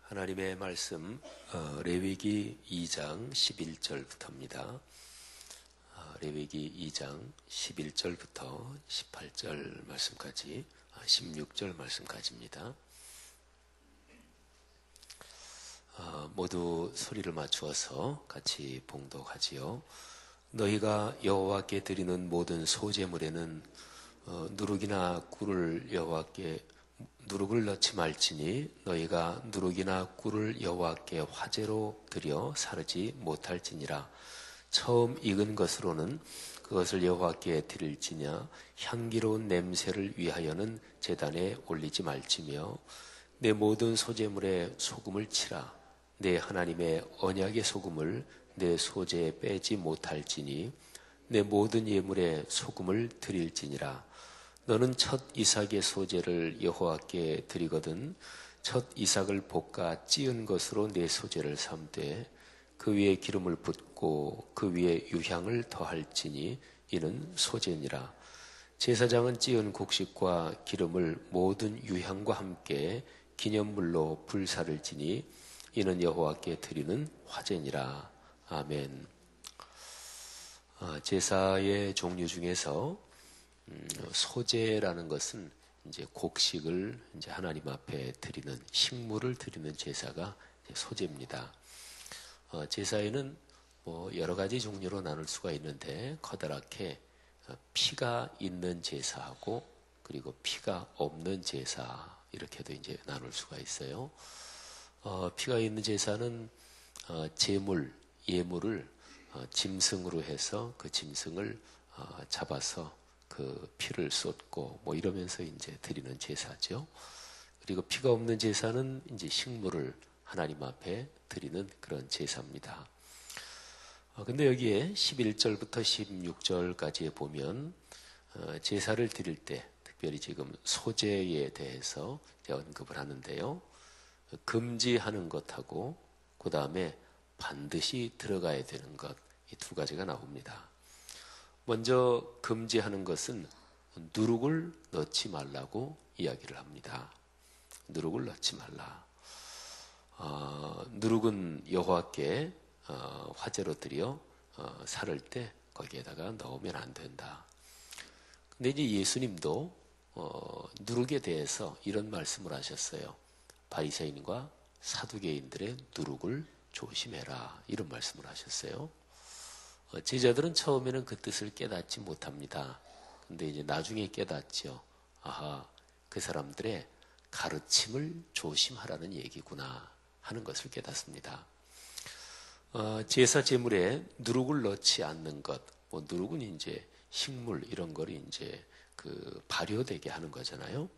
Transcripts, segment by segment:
하나님의 말씀 레위기 2장 11절부터입니다. 레위기 2장 11절부터 18절 말씀까지 16절 말씀까지입니다. 모두 소리를 맞추어서 같이 봉독하지요. 너희가 여호와께 드리는 모든 소제물에는 누룩이나 꿀을 여호와께 누룩을 넣지 말지니 너희가 누룩이나 꿀을 여호와께 화제로 드려 사르지 못할지니라. 처음 익은 것으로는 그것을 여호와께 드릴지냐 향기로운 냄새를 위하여는 제단에 올리지 말지며 내 모든 소제물에 소금을 치라. 내 하나님의 언약의 소금을 내 소제에 빼지 못할지니 내 모든 예물에 소금을 드릴지니라. 너는 첫 이삭의 소제를 여호와께 드리거든 첫 이삭을 볶아 찌은 것으로 내 소제를 삼되 그 위에 기름을 붓고 그 위에 유향을 더할지니 이는 소제니라. 제사장은 찌은 곡식과 기름을 모든 유향과 함께 기념물로 불사를 지니 이는 여호와께 드리는 화제니라. 아멘. 제사의 종류 중에서 소제라는 것은 이제 곡식을 이제 하나님 앞에 드리는 식물을 드리는 제사가 소제입니다. 제사에는 뭐 여러 가지 종류로 나눌 수가 있는데 커다랗게 피가 있는 제사하고 그리고 피가 없는 제사 이렇게도 이제 나눌 수가 있어요. 피가 있는 제사는 예물을 짐승으로 해서 그 짐승을 잡아서 그 피를 쏟고 뭐 이러면서 이제 드리는 제사죠. 그리고 피가 없는 제사는 이제 식물을 하나님 앞에 드리는 그런 제사입니다. 근데 여기에 11절부터 16절까지에 보면 제사를 드릴 때 특별히 지금 소제에 대해서 언급을 하는데요. 금지하는 것하고 그 다음에 반드시 들어가야 되는 것, 이 두 가지가 나옵니다. 먼저 금지하는 것은 누룩을 넣지 말라고 이야기를 합니다. 누룩을 넣지 말라. 누룩은 여호와께 화제로 드려 사를 때 거기에다가 넣으면 안 된다. 근데 이제 예수님도 누룩에 대해서 이런 말씀을 하셨어요. 바리새인과 사두개인들의 누룩을 조심해라. 이런 말씀을 하셨어요. 제자들은 처음에는 그 뜻을 깨닫지 못합니다. 근데 이제 나중에 깨닫죠. 아하, 그 사람들의 가르침을 조심하라는 얘기구나 하는 것을 깨닫습니다. 제사 제물에 누룩을 넣지 않는 것, 뭐 누룩은 이제 식물 이런 걸 이제 그 발효되게 하는 거잖아요.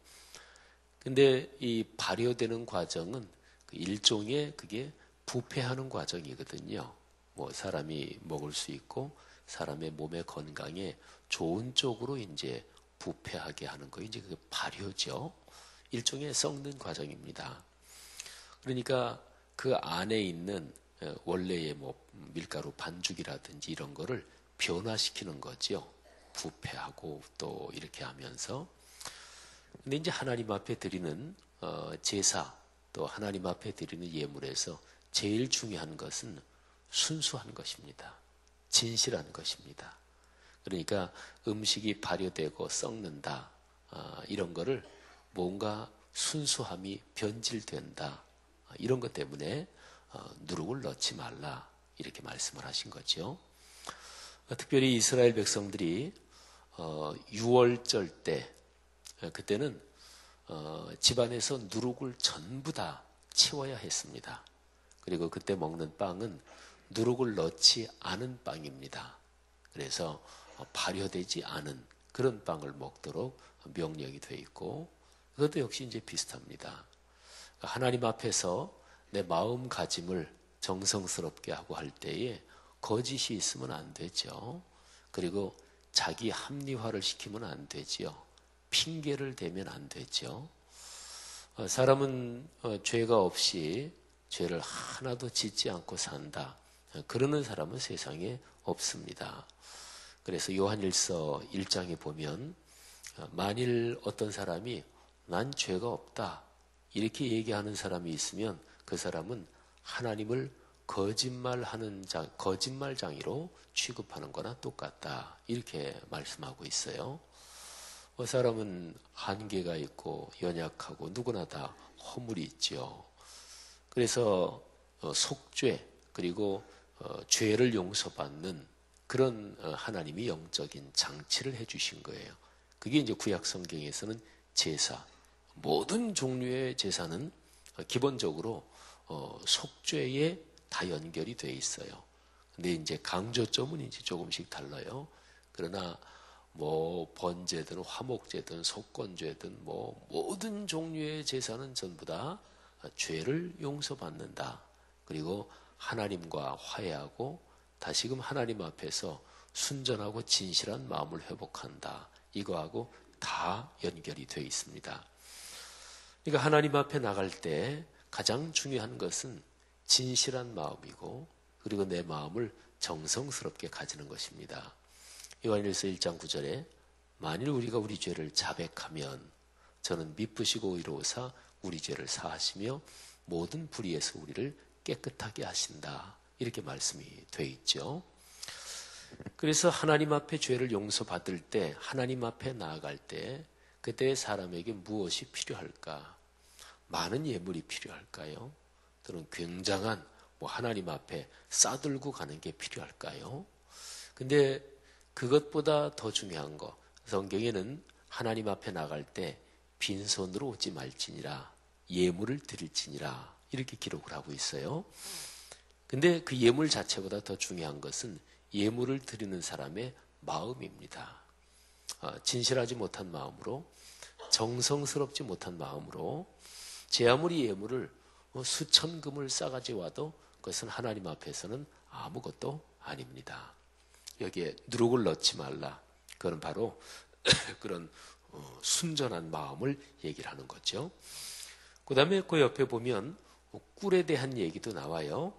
근데 이 발효되는 과정은 그 일종의 그게 부패하는 과정이거든요. 뭐 사람이 먹을 수 있고 사람의 몸의 건강에 좋은 쪽으로 이제 부패하게 하는 거 이제 그게 발효죠. 일종의 썩는 과정입니다. 그러니까 그 안에 있는 원래의 뭐 밀가루 반죽이라든지 이런 거를 변화시키는 거죠. 부패하고 또 이렇게 하면서. 근데 이제 하나님 앞에 드리는 제사 또 하나님 앞에 드리는 예물에서 제일 중요한 것은 순수한 것입니다. 진실한 것입니다. 그러니까 음식이 발효되고 썩는다. 이런 거를 뭔가 순수함이 변질된다. 이런 것 때문에 누룩을 넣지 말라. 이렇게 말씀을 하신 거죠. 특별히 이스라엘 백성들이 6월절 때 그때는 집안에서 누룩을 전부 다 치워야 했습니다. 그리고 그때 먹는 빵은 누룩을 넣지 않은 빵입니다. 그래서 발효되지 않은 그런 빵을 먹도록 명령이 되어 있고 그것도 역시 이제 비슷합니다. 하나님 앞에서 내 마음가짐을 정성스럽게 하고 할 때에 거짓이 있으면 안 되죠. 그리고 자기 합리화를 시키면 안 되죠. 핑계를 대면 안 되죠. 사람은 죄가 없이 죄를 하나도 짓지 않고 산다. 그러는 사람은 세상에 없습니다. 그래서 요한일서 1장에 보면 만일 어떤 사람이 난 죄가 없다 이렇게 얘기하는 사람이 있으면 그 사람은 하나님을 거짓말장이로 취급하는 거나 똑같다. 이렇게 말씀하고 있어요. 그 사람은 한계가 있고 연약하고 누구나 다 허물이 있죠. 그래서 속죄 그리고 죄를 용서받는 그런 하나님이 영적인 장치를 해주신 거예요. 그게 이제 구약 성경에서는 제사, 모든 종류의 제사는 기본적으로 속죄에 다 연결이 돼 있어요. 근데 이제 강조점은 이제 조금씩 달라요. 그러나 뭐 번제든 화목제든 속건제든 뭐 모든 종류의 제사는 전부 다 죄를 용서받는다. 그리고 하나님과 화해하고 다시금 하나님 앞에서 순전하고 진실한 마음을 회복한다. 이거하고 다 연결이 되어 있습니다. 그러니까 하나님 앞에 나갈 때 가장 중요한 것은 진실한 마음이고 그리고 내 마음을 정성스럽게 가지는 것입니다. 요한일서 1장 9절에 만일 우리가 우리 죄를 자백하면 저는 미쁘시고 의로우사 우리 죄를 사하시며 모든 불의에서 우리를 깨끗하게 하신다. 이렇게 말씀이 되어 있죠. 그래서 하나님 앞에 죄를 용서받을 때 하나님 앞에 나아갈 때 그때 사람에게 무엇이 필요할까? 많은 예물이 필요할까요? 또는 굉장한 하나님 앞에 싸들고 가는 게 필요할까요? 근데 그것보다 더 중요한 거 성경에는 하나님 앞에 나갈 때 빈손으로 오지 말지니라 예물을 드릴지니라 이렇게 기록을 하고 있어요. 근데 그 예물 자체보다 더 중요한 것은 예물을 드리는 사람의 마음입니다. 진실하지 못한 마음으로 정성스럽지 못한 마음으로 제 아무리 예물을 수천 금을 싸가지 와도 그것은 하나님 앞에서는 아무것도 아닙니다. 여기에 누룩을 넣지 말라. 그건 바로 그런 순전한 마음을 얘기를 하는 거죠. 그 다음에 그 옆에 보면 꿀에 대한 얘기도 나와요.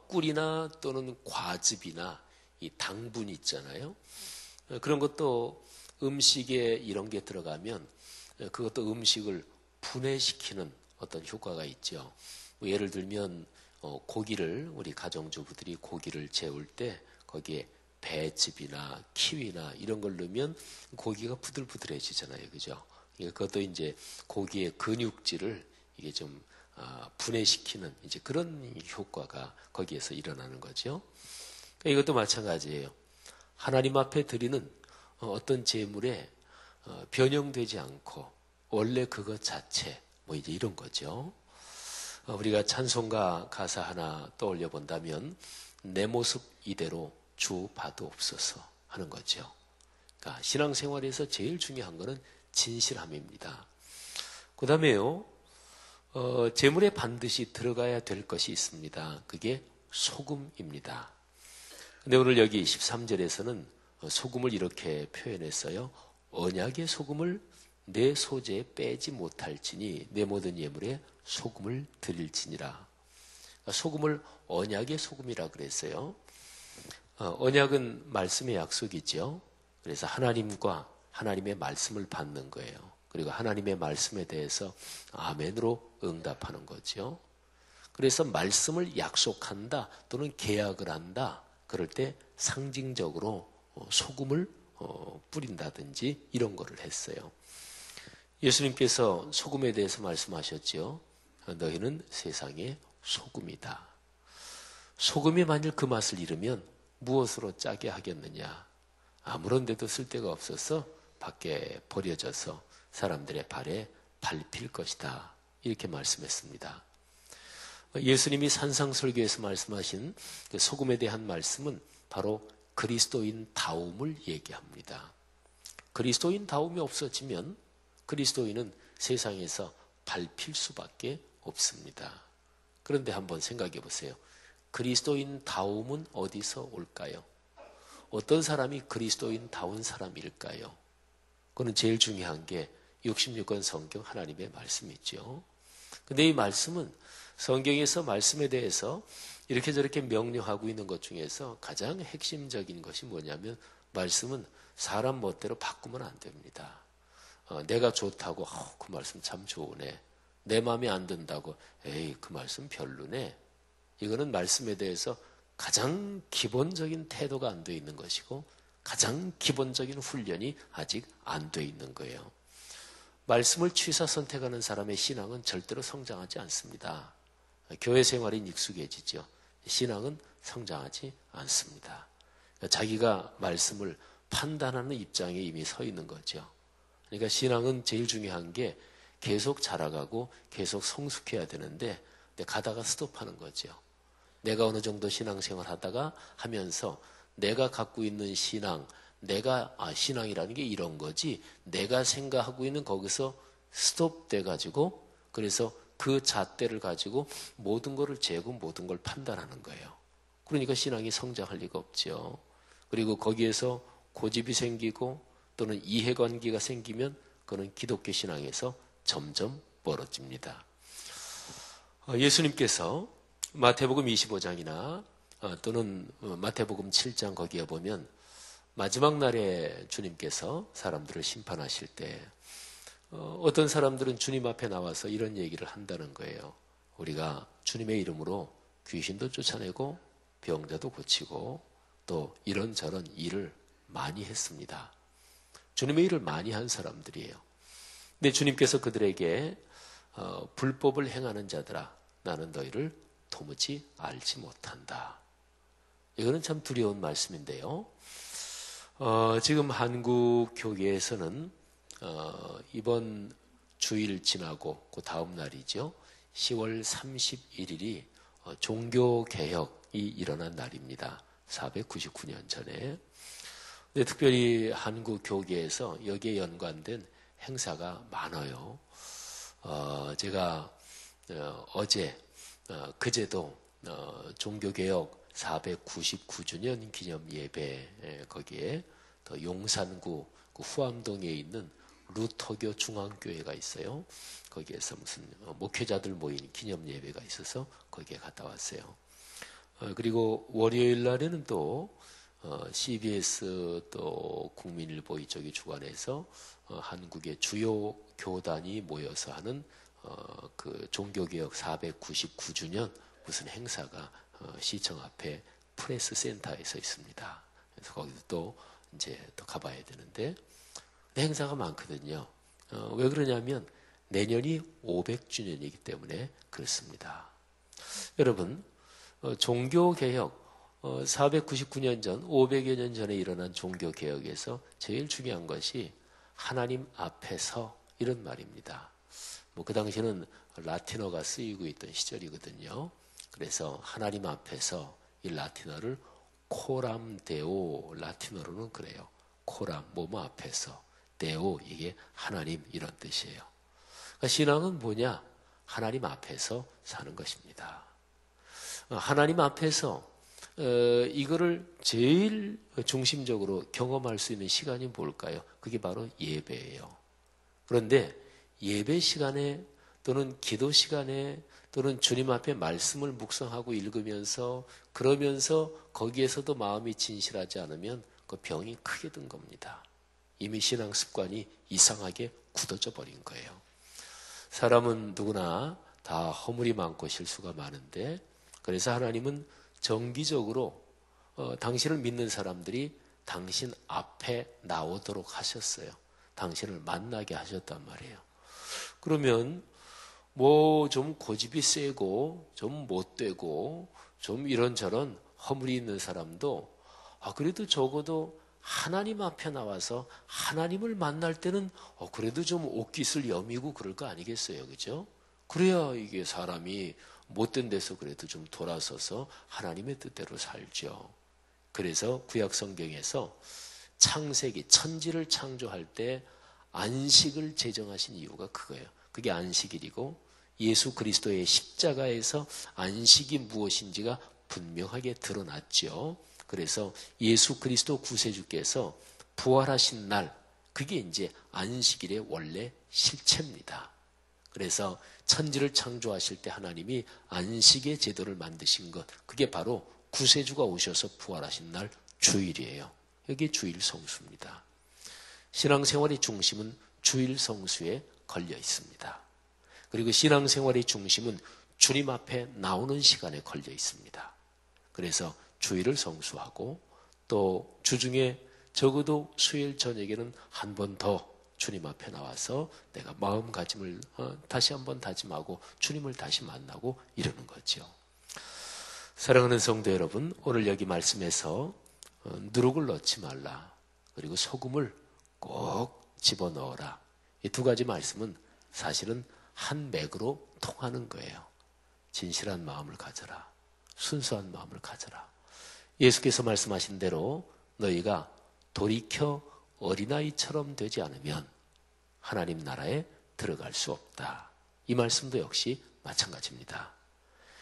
꿀이나 또는 과즙이나 이 당분 있잖아요. 그런 것도 음식에 이런 게 들어가면 그것도 음식을 분해시키는 어떤 효과가 있죠. 예를 들면 고기를 우리 가정주부들이 고기를 재울 때 거기에 배즙이나 키위나 이런 걸 넣으면 고기가 부들부들해지잖아요, 그죠? 그것도 이제 고기의 근육질을 이게 좀 분해시키는 이제 그런 효과가 거기에서 일어나는 거죠. 이것도 마찬가지예요. 하나님 앞에 드리는 어떤 제물에 변형되지 않고 원래 그것 자체 뭐 이제 이런 거죠. 우리가 찬송가 가사 하나 떠올려 본다면 내 모습 이대로 주 봐도옵소서 하는 거죠. 그러니까 신앙생활에서 제일 중요한 것은 진실함입니다. 그 다음에요. 제물에 반드시 들어가야 될 것이 있습니다. 그게 소금입니다. 근데 오늘 여기 13절에서는 소금을 이렇게 표현했어요. 언약의 소금을 내 소재에 빼지 못할지니 내 모든 예물에 소금을 드릴지니라. 소금을 언약의 소금이라 그랬어요. 언약은 말씀의 약속이죠. 그래서 하나님과 하나님의 말씀을 받는 거예요. 그리고 하나님의 말씀에 대해서 아멘으로 응답하는 거죠. 그래서 말씀을 약속한다 또는 계약을 한다. 그럴 때 상징적으로 소금을 뿌린다든지 이런 거를 했어요. 예수님께서 소금에 대해서 말씀하셨죠. 너희는 세상의 소금이다. 소금이 만일 그 맛을 잃으면 무엇으로 짜게 하겠느냐. 아무런 데도 쓸데가 없어서 밖에 버려져서 사람들의 발에 밟힐 것이다. 이렇게 말씀했습니다. 예수님이 산상설교에서 말씀하신 그 소금에 대한 말씀은 바로 그리스도인 다움을 얘기합니다. 그리스도인 다움이 없어지면 그리스도인은 세상에서 밟힐 수밖에 없습니다. 그런데 한번 생각해 보세요. 그리스도인 다움은 어디서 올까요? 어떤 사람이 그리스도인 다운 사람일까요? 그거는 제일 중요한 게 66권 성경 하나님의 말씀이죠. 근데 이 말씀은 성경에서 말씀에 대해서 이렇게 저렇게 명령하고 있는 것 중에서 가장 핵심적인 것이 뭐냐면 말씀은 사람 멋대로 바꾸면 안 됩니다. 내가 좋다고 그 말씀 참 좋으네. 내 마음에 안 든다고 에이 그 말씀 별로네. 이거는 말씀에 대해서 가장 기본적인 태도가 안 돼 있는 것이고 가장 기본적인 훈련이 아직 안 돼 있는 거예요. 말씀을 취사 선택하는 사람의 신앙은 절대로 성장하지 않습니다. 교회 생활이 익숙해지죠. 신앙은 성장하지 않습니다. 자기가 말씀을 판단하는 입장에 이미 서 있는 거죠. 그러니까 신앙은 제일 중요한 게 계속 자라가고 계속 성숙해야 되는데 가다가 스톱하는 거죠. 내가 어느 정도 신앙생활 하다가 하면서 내가 갖고 있는 신앙, 신앙이라는 게 이런 거지 내가 생각하고 있는 거기서 스톱돼 가지고 그래서 그 잣대를 가지고 모든 것을 재고 모든 걸 판단하는 거예요. 그러니까 신앙이 성장할 리가 없죠. 그리고 거기에서 고집이 생기고 또는 이해관계가 생기면 그는 기독교 신앙에서 점점 멀어집니다. 예수님께서 마태복음 25장이나 또는 마태복음 7장 거기에 보면 마지막 날에 주님께서 사람들을 심판하실 때 어떤 사람들은 주님 앞에 나와서 이런 얘기를 한다는 거예요. 우리가 주님의 이름으로 귀신도 쫓아내고 병자도 고치고 또 이런저런 일을 많이 했습니다. 주님의 일을 많이 한 사람들이에요. 근데 주님께서 그들에게 불법을 행하는 자들아 나는 너희를 도무지 알지 못한다. 이거는 참 두려운 말씀인데요. 지금 한국 교계에서는 이번 주일 지나고 그 다음 날이죠. 10월 31일이 종교개혁이 일어난 날입니다. 499년 전에. 근데 특별히 한국 교계에서 여기에 연관된 행사가 많아요. 제가 어제 그제도 종교개혁 499주년 기념 예배 거기에 더 용산구 그 후암동에 있는 루터교 중앙교회가 있어요. 거기에서 무슨 목회자들 모인 기념 예배가 있어서 거기에 갔다 왔어요. 그리고 월요일 날에는 또 CBS 또 국민일보 이쪽이 주관해서 한국의 주요 교단이 모여서 하는 그 종교개혁 499주년 무슨 행사가 시청 앞에 프레스 센터에서 있습니다. 그래서 거기도 또 이제 또 가봐야 되는데 행사가 많거든요. 왜 그러냐면 내년이 500주년이기 때문에 그렇습니다. 여러분 종교개혁 499년 전 500여 년 전에 일어난 종교개혁에서 제일 중요한 것이 하나님 앞에서 이런 말입니다. 그 당시에는 라틴어가 쓰이고 있던 시절이거든요. 그래서 하나님 앞에서 이 라틴어를 코람 데오, 라틴어로는 그래요. 코람, 뭐뭐 앞에서, 데오, 이게 하나님 이런 뜻이에요. 그러니까 신앙은 뭐냐? 하나님 앞에서 사는 것입니다. 하나님 앞에서 이거를 제일 중심적으로 경험할 수 있는 시간이 뭘까요? 그게 바로 예배예요. 그런데 예배 시간에 또는 기도 시간에 또는 주님 앞에 말씀을 묵상하고 읽으면서 그러면서 거기에서도 마음이 진실하지 않으면 그 병이 크게 든 겁니다. 이미 신앙 습관이 이상하게 굳어져 버린 거예요. 사람은 누구나 다 허물이 많고 실수가 많은데 그래서 하나님은 정기적으로 당신을 믿는 사람들이 당신 앞에 나오도록 하셨어요. 당신을 만나게 하셨단 말이에요. 그러면 뭐 좀 고집이 세고 좀 못되고 좀 이런저런 허물이 있는 사람도 그래도 적어도 하나님 앞에 나와서 하나님을 만날 때는 그래도 좀 옷깃을 여미고 그럴 거 아니겠어요, 그죠? 그래야 이게 사람이 못된 데서 그래도 좀 돌아서서 하나님의 뜻대로 살죠. 그래서 구약 성경에서 창세기 천지를 창조할 때 안식을 제정하신 이유가 그거예요. 그게 안식일이고 예수 그리스도의 십자가에서 안식이 무엇인지가 분명하게 드러났죠. 그래서 예수 그리스도 구세주께서 부활하신 날, 그게 이제 안식일의 원래 실체입니다. 그래서 천지를 창조하실 때 하나님이 안식의 제도를 만드신 것, 그게 바로 구세주가 오셔서 부활하신 날 주일이에요. 여기 주일 성수입니다. 신앙생활의 중심은 주일 성수에 걸려 있습니다. 그리고 신앙생활의 중심은 주님 앞에 나오는 시간에 걸려 있습니다. 그래서 주일을 성수하고 또 주중에 적어도 수요일 저녁에는 한 번 더 주님 앞에 나와서 내가 마음가짐을 다시 한번 다짐하고 주님을 다시 만나고 이러는 거죠. 사랑하는 성도 여러분, 오늘 여기 말씀에서 누룩을 넣지 말라, 그리고 소금을 꼭 집어넣어라, 이 두 가지 말씀은 사실은 한 맥으로 통하는 거예요. 진실한 마음을 가져라, 순수한 마음을 가져라. 예수께서 말씀하신 대로 너희가 돌이켜 어린아이처럼 되지 않으면 하나님 나라에 들어갈 수 없다. 이 말씀도 역시 마찬가지입니다.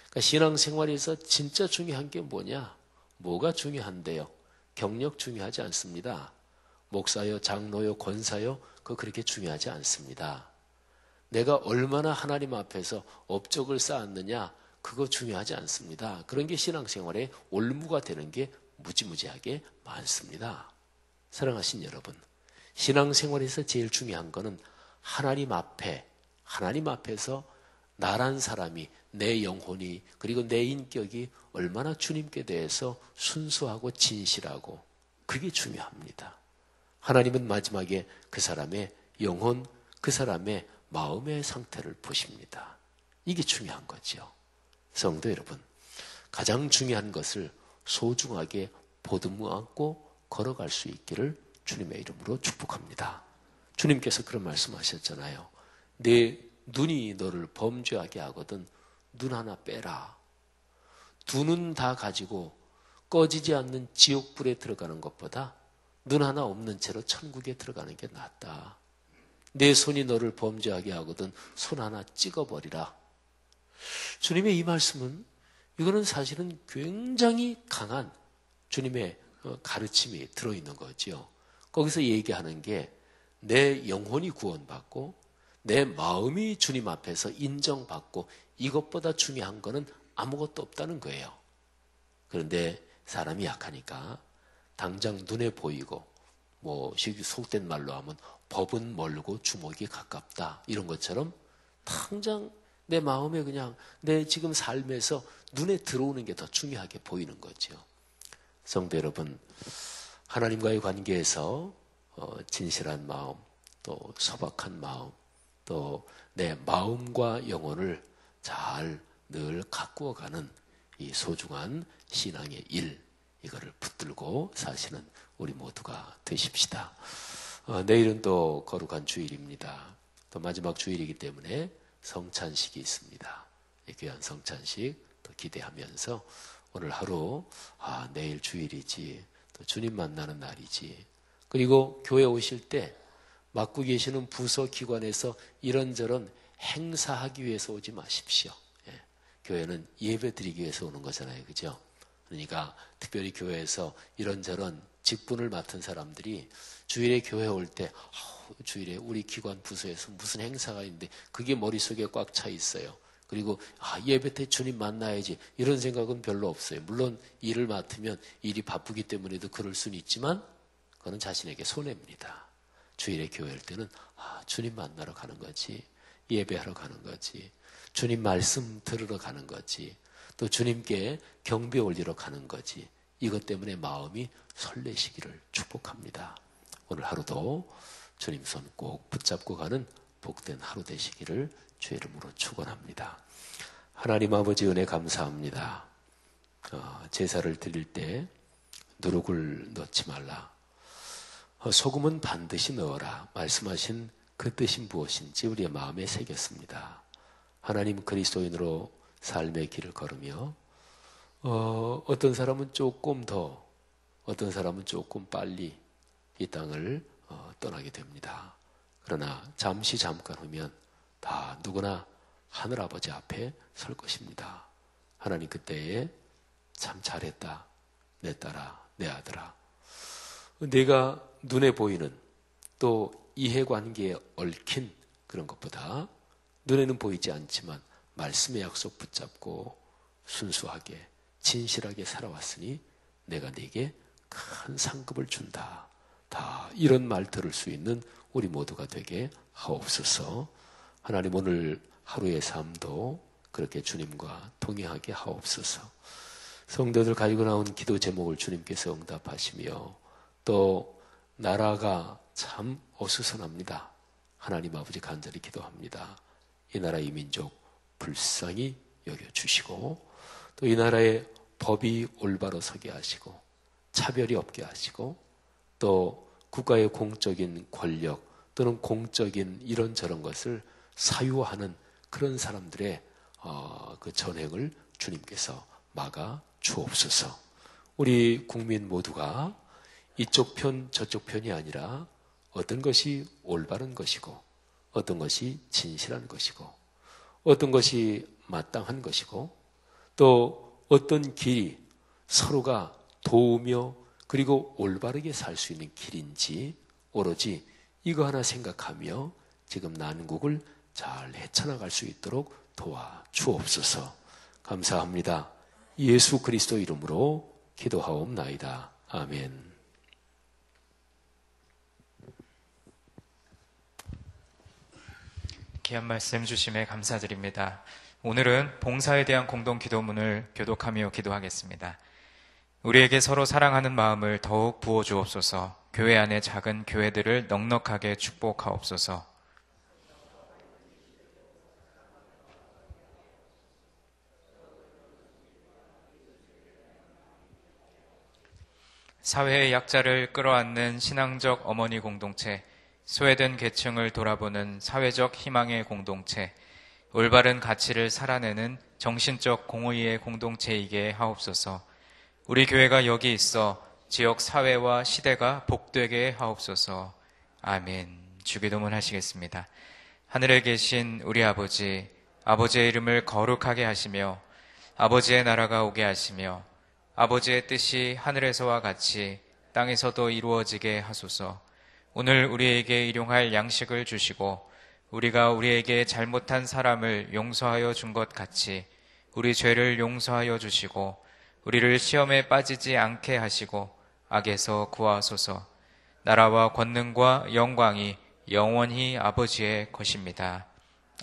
그러니까 신앙생활에서 진짜 중요한 게 뭐냐? 뭐가 중요한데요? 경력 중요하지 않습니다. 목사요, 장로요, 권사요, 그거 그렇게 중요하지 않습니다. 내가 얼마나 하나님 앞에서 업적을 쌓았느냐, 그거 중요하지 않습니다. 그런 게 신앙생활의 올무가 되는 게 무지무지하게 많습니다. 사랑하신 여러분, 신앙생활에서 제일 중요한 거는 하나님 앞에서 나란 사람이, 내 영혼이, 그리고 내 인격이 얼마나 주님께 대해서 순수하고 진실하고, 그게 중요합니다. 하나님은 마지막에 그 사람의 영혼, 그 사람의 마음의 상태를 보십니다. 이게 중요한 거죠. 성도 여러분, 가장 중요한 것을 소중하게 보듬어 안고 걸어갈 수 있기를 주님의 이름으로 축복합니다. 주님께서 그런 말씀하셨잖아요. 내 눈이 너를 범죄하게 하거든 눈 하나 빼라. 두 눈 다 가지고 꺼지지 않는 지옥불에 들어가는 것보다 눈 하나 없는 채로 천국에 들어가는 게 낫다. 내 손이 너를 범죄하게 하거든 손 하나 찍어버리라. 주님의 이 말씀은, 이거는 사실은 굉장히 강한 주님의 가르침이 들어있는 거죠. 거기서 얘기하는 게 내 영혼이 구원받고 내 마음이 주님 앞에서 인정받고 이것보다 중요한 거는 아무것도 없다는 거예요. 그런데 사람이 약하니까 당장 눈에 보이고, 속된 말로 하면 법은 멀고 주먹이 가깝다, 이런 것처럼 당장 내 마음에 그냥 내 지금 삶에서 눈에 들어오는 게 더 중요하게 보이는 거죠. 성도 여러분, 하나님과의 관계에서 진실한 마음, 또 소박한 마음, 또 내 마음과 영혼을 잘 늘 가꾸어가는 이 소중한 신앙의 일, 이거를 붙들고 사시는 우리 모두가 되십시다. 내일은 또 거룩한 주일입니다. 또 마지막 주일이기 때문에 성찬식이 있습니다. 귀한 성찬식 또 기대하면서 오늘 하루, 내일 주일이지, 또 주님 만나는 날이지. 그리고 교회 오실 때 맡고 계시는 부서 기관에서 이런저런 행사하기 위해서 오지 마십시오. 교회는 예배 드리기 위해서 오는 거잖아요. 그죠? 그러니까 특별히 교회에서 이런저런 직분을 맡은 사람들이 주일에 교회 올 때 주일에 우리 기관 부서에서 무슨 행사가 있는데 그게 머릿속에 꽉 차 있어요. 그리고 예배 때 주님 만나야지, 이런 생각은 별로 없어요. 물론 일을 맡으면 일이 바쁘기 때문에도 그럴 수는 있지만 그거는 자신에게 손해입니다. 주일에 교회 올 때는 주님 만나러 가는 거지, 예배하러 가는 거지, 주님 말씀 들으러 가는 거지, 또 주님께 경배 올리러 가는 거지. 이것 때문에 마음이 설레시기를 축복합니다. 오늘 하루도 주님 손 꼭 붙잡고 가는 복된 하루 되시기를 주의 이름으로 축원합니다. 하나님 아버지 은혜 감사합니다. 제사를 드릴 때 누룩을 넣지 말라, 소금은 반드시 넣어라 말씀하신 그 뜻이 무엇인지 우리의 마음에 새겼습니다. 하나님 그리스도인으로 삶의 길을 걸으며 어떤 사람은 조금 더, 어떤 사람은 조금 빨리 이 땅을 떠나게 됩니다. 그러나 잠깐 후면 다 누구나 하늘아버지 앞에 설 것입니다. 하나님 그때에 참 잘했다, 내 딸아, 내 아들아. 내가 눈에 보이는 또 이해관계에 얽힌 그런 것보다 눈에는 보이지 않지만 말씀의 약속 붙잡고 순수하게 진실하게 살아왔으니 내가 네게 큰 상급을 준다. 다 이런 말 들을 수 있는 우리 모두가 되게 하옵소서. 하나님 오늘 하루의 삶도 그렇게 주님과 동행하게 하옵소서. 성도들 가지고 나온 기도 제목을 주님께서 응답하시며 또 나라가 참 어수선합니다. 하나님 아버지 간절히 기도합니다. 이 나라 이 민족 불쌍히 여겨주시고 또 이 나라의 법이 올바로 서게 하시고 차별이 없게 하시고 또 국가의 공적인 권력 또는 공적인 이런저런 것을 사유하는 그런 사람들의 그 전행을 주님께서 막아 주옵소서. 우리 국민 모두가 이쪽 편 저쪽 편이 아니라 어떤 것이 올바른 것이고 어떤 것이 진실한 것이고 어떤 것이 마땅한 것이고 또 어떤 길이 서로가 도우며 그리고 올바르게 살 수 있는 길인지 오로지 이거 하나 생각하며 지금 난국을 잘 헤쳐나갈 수 있도록 도와주옵소서. 감사합니다. 예수 그리스도 이름으로 기도하옵나이다. 아멘. 귀한 말씀 주심에 감사드립니다. 오늘은 봉사에 대한 공동 기도문을 교독하며 기도하겠습니다. 우리에게 서로 사랑하는 마음을 더욱 부어주옵소서. 교회 안의 작은 교회들을 넉넉하게 축복하옵소서. 사회의 약자를 끌어안는 신앙적 어머니 공동체, 소외된 계층을 돌아보는 사회적 희망의 공동체, 올바른 가치를 살아내는 정신적 공의의 공동체이게 하옵소서. 우리 교회가 여기 있어 지역 사회와 시대가 복되게 하옵소서. 아멘. 주기도문 하시겠습니다. 하늘에 계신 우리 아버지, 아버지의 이름을 거룩하게 하시며 아버지의 나라가 오게 하시며 아버지의 뜻이 하늘에서와 같이 땅에서도 이루어지게 하소서. 오늘 우리에게 일용할 양식을 주시고 우리가 우리에게 잘못한 사람을 용서하여 준 것 같이 우리 죄를 용서하여 주시고 우리를 시험에 빠지지 않게 하시고 악에서 구하소서. 나라와 권능과 영광이 영원히 아버지의 것입니다.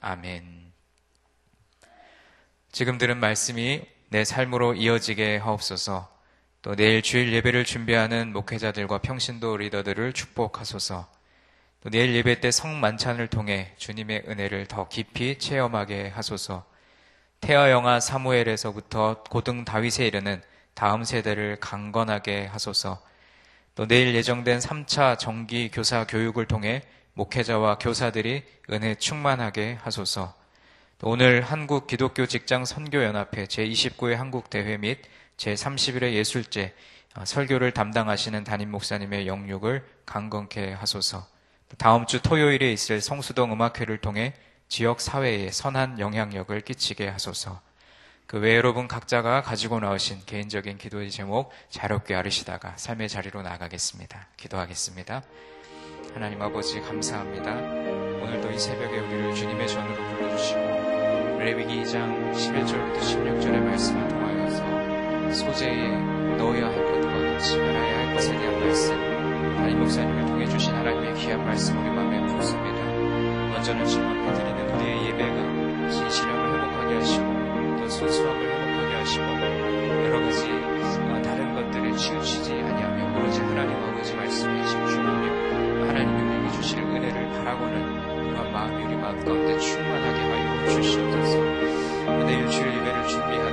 아멘. 지금 들은 말씀이 내 삶으로 이어지게 하옵소서. 또 내일 주일 예배를 준비하는 목회자들과 평신도 리더들을 축복하소서. 또 내일 예배 때 성만찬을 통해 주님의 은혜를 더 깊이 체험하게 하소서. 태아 영아 사무엘에서부터 고등 다윗에 이르는 다음 세대를 강건하게 하소서. 또 내일 예정된 3차 정기 교사 교육을 통해 목회자와 교사들이 은혜 충만하게 하소서. 또 오늘 한국 기독교 직장 선교연합회 제29회 한국대회 및 제31회 예술제 설교를 담당하시는 담임 목사님의 영육을 강건케 하소서. 다음 주 토요일에 있을 성수동 음악회를 통해 지역 사회에 선한 영향력을 끼치게 하소서. 그 외에 여러분 각자가 가지고 나오신 개인적인 기도의 제목 자유롭게 아르시다가 삶의 자리로 나가겠습니다. 기도하겠습니다. 하나님 아버지 감사합니다. 오늘도 이 새벽에 우리를 주님의 전으로 불러주시고 레위기 2장 11절부터 16절의 말씀을 통하여서 소재에 넣어야 할 것과 같이 말아야 할 것에 대한 말씀, 담임 목사님을 통해 주신 하나님의 귀한 말씀 우리 마음에 품습니다. 먼저는 주님 앞에 드리는 우리의 예배가 진실함을 회복하게 하시고 또 순수함을 회복하게 하시고 여러 가지 다른 것들에 치우치지 아니하며 오로지 하나님 아버지 말씀에 집중하며 하나님이 우리에게 주실 은혜를 바라고는 그런 마음이 우리 마음 가운데 충만하게 하여 주시옵소서. 내일 주일 예배를 준비하는